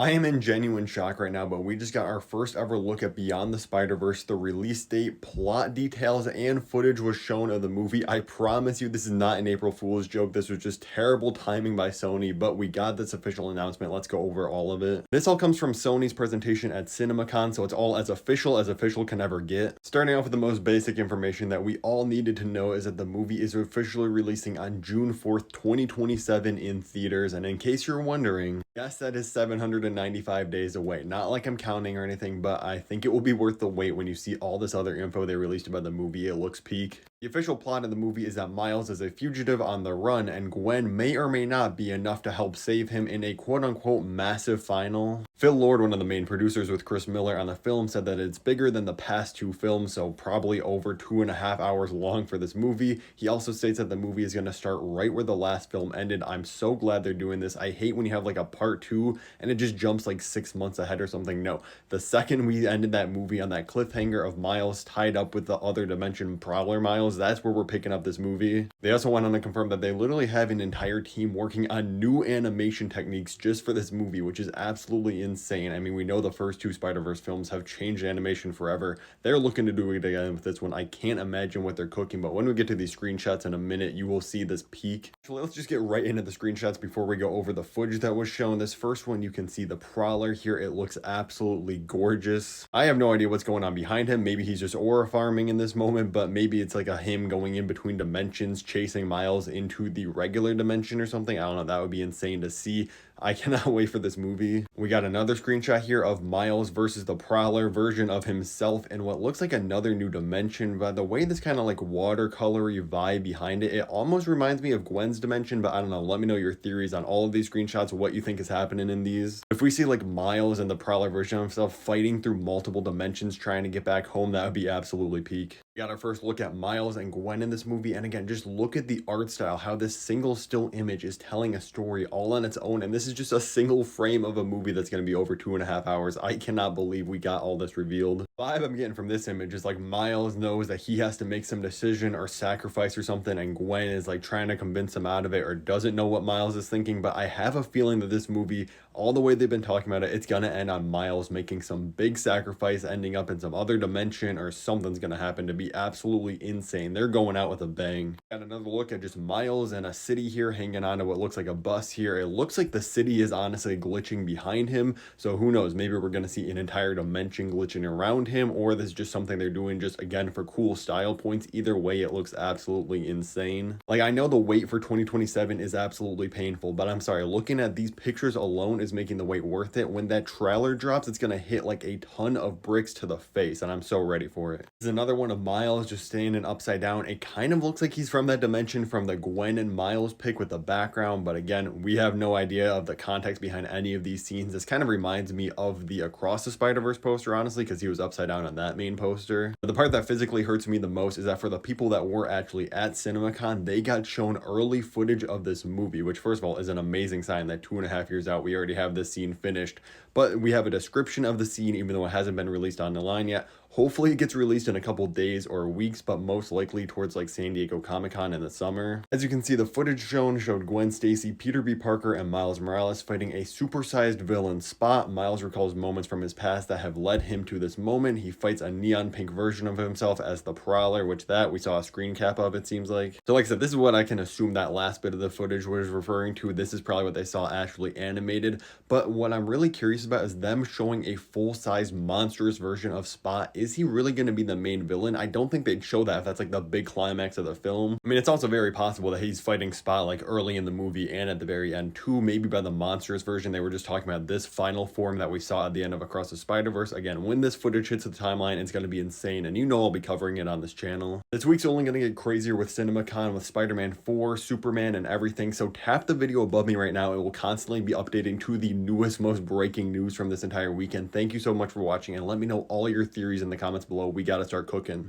I am in genuine shock right now, but we just got our first ever look at Beyond the Spider-Verse. The release date, plot details, and footage was shown of the movie. I promise you this is not an April Fool's joke. This was just terrible timing by Sony, but we got this official announcement. Let's go over all of it. This all comes from Sony's presentation at CinemaCon, so it's all as official can ever get. Starting off with the most basic information that we all needed to know is that the movie is officially releasing on June 4th, 2027 in theaters. And in case you're wondering, yes, that is 795 days away. Not like I'm counting or anything, but I think it will be worth the wait when you see all this other info they released about the movie. It looks peak. The official plot of the movie is that Miles is a fugitive on the run, and Gwen may or may not be enough to help save him in a quote-unquote massive final. Phil Lord, one of the main producers with Chris Miller on the film, said that it's bigger than the past two films, so probably over 2.5 hours long for this movie. He also states that the movie is going to start right where the last film ended. I'm so glad they're doing this. I hate when you have like a part two and it just jumps like 6 months ahead or something. No, the second we ended that movie on that cliffhanger of Miles tied up with the other dimension Prowler Miles, that's where we're picking up this movie. They also went on to confirm that they literally have an entire team working on new animation techniques just for this movie, which is absolutely insane. I mean, we know the first two Spider-Verse films have changed animation forever. They're looking to do it again with this one. I can't imagine what they're cooking, but when we get to these screenshots in a minute, you will see this peak. Actually, let's just get right into the screenshots before we go over the footage that was shown. This first one, you can see the Prowler here. It looks absolutely gorgeous. I have no idea what's going on behind him. Maybe he's just aura farming in this moment, but maybe it's like a him going in between dimensions, chasing Miles into the regular dimension or something. I don't know. That would be insane to see. I cannot wait for this movie. We got another screenshot here of Miles versus the Prowler version of himself in what looks like another new dimension. By the way, this kind of like watercolory vibe behind it, it almost reminds me of Gwen's dimension, but I don't know. Let me know your theories on all of these screenshots, what you think is happening in these. If we see like Miles and the Prowler version of himself fighting through multiple dimensions trying to get back home, that would be absolutely peak. We got our first look at Miles and Gwen in this movie, and again, just look at the art style, how this single still image is telling a story all on its own, and this is just a single frame of a movie that's going to be over 2.5 hours. I cannot believe we got all this revealed. The vibe I'm getting from this image is like Miles knows that he has to make some decision or sacrifice or something, and Gwen is like trying to convince him out of it or doesn't know what Miles is thinking, but I have a feeling that this movie, all the way they've been talking about it, it's going to end on Miles making some big sacrifice, ending up in some other dimension, or something's going to happen to be absolutely insane. They're going out with a bang. Got another look at just Miles and a city here hanging on to what looks like a bus here. It looks like the city is honestly glitching behind him, so who knows, maybe we're going to see an entire dimension glitching around him, or this is just something they're doing just again for cool style points. Either way, it looks absolutely insane. Like, I know the wait for 2027 is absolutely painful, but I'm sorry, looking at these pictures alone is making the wait worth it. When that trailer drops, it's going to hit like a ton of bricks to the face, and I'm so ready for it. This is another one of Miles just standing upside down. It kind of looks like he's from that dimension from the Gwen and Miles pic with the background, but again, we have no idea of the context behind any of these scenes. This kind of reminds me of the Across the Spider-Verse poster, honestly, because he was upside down on that main poster. But the part that physically hurts me the most is that for the people that were actually at CinemaCon, they got shown early footage of this movie, which first of all is an amazing sign that 2.5 years out, we already have this scene finished, but we have a description of the scene, even though it hasn't been released on the line yet. Hopefully it gets released in a couple days or weeks, but most likely towards like San Diego Comic-Con in the summer. As you can see, the footage shown showed Gwen Stacy, Peter B. Parker, and Miles Morales fighting a supersized villain Spot. Miles recalls moments from his past that have led him to this moment. He fights a neon pink version of himself as the Prowler, which that we saw a screen cap of, it seems like. So like I said, this is what I can assume that last bit of the footage was referring to. This is probably what they saw actually animated, but what I'm really curious about is them showing a full-size monstrous version of Spot. Is he really going to be the main villain? I don't think they'd show that if that's like the big climax of the film. I mean, it's also very possible that he's fighting Spot like early in the movie and at the very end too. Maybe by the monstrous version, they were just talking about this final form that we saw at the end of Across the Spider-Verse. Again, when this footage hits the timeline, it's going to be insane, and you know I'll be covering it on this channel. This week's only going to get crazier with CinemaCon, with Spider-Man 4, Superman, and everything, so tap the video above me right now. It will constantly be updating to the newest, most breaking news from this entire weekend. Thank you so much for watching, and let me know all your theories in the comments below. We gotta start cooking.